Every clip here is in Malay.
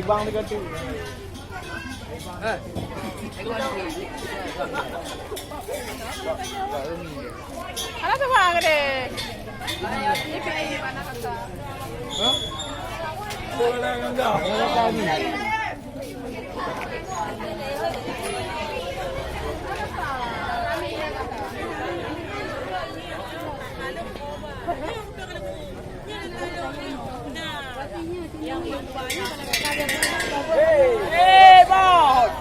Bang dekat tu. Alah tu bang ada. Ini pilih mana kata? Hah? Boleh enggak? Boleh kami. Hey, bos.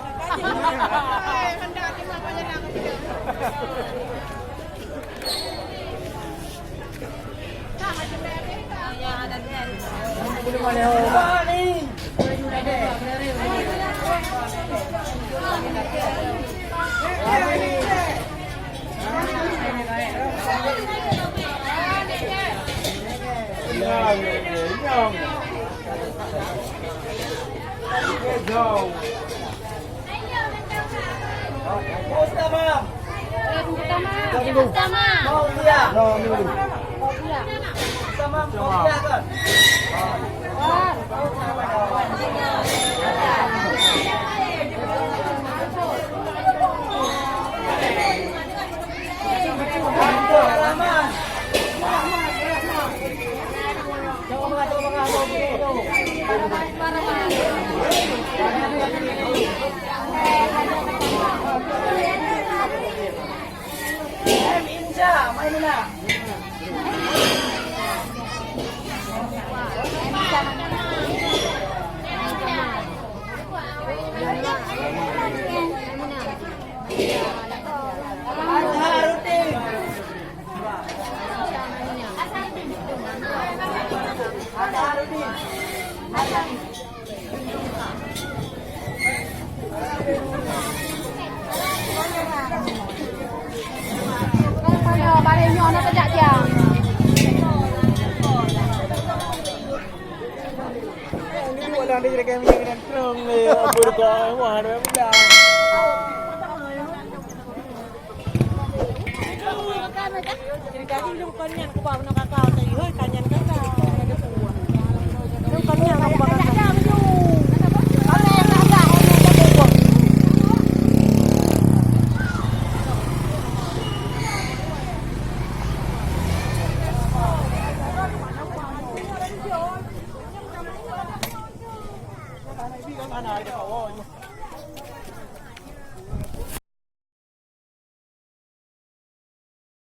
Đang đi ra cái mình đang trông này, vừa có ngoài đó mới đào. Jadi kaki lu konyan ku bawa nak kakak tadi, hoi kanyan kakak ada buah. Lu konyan apa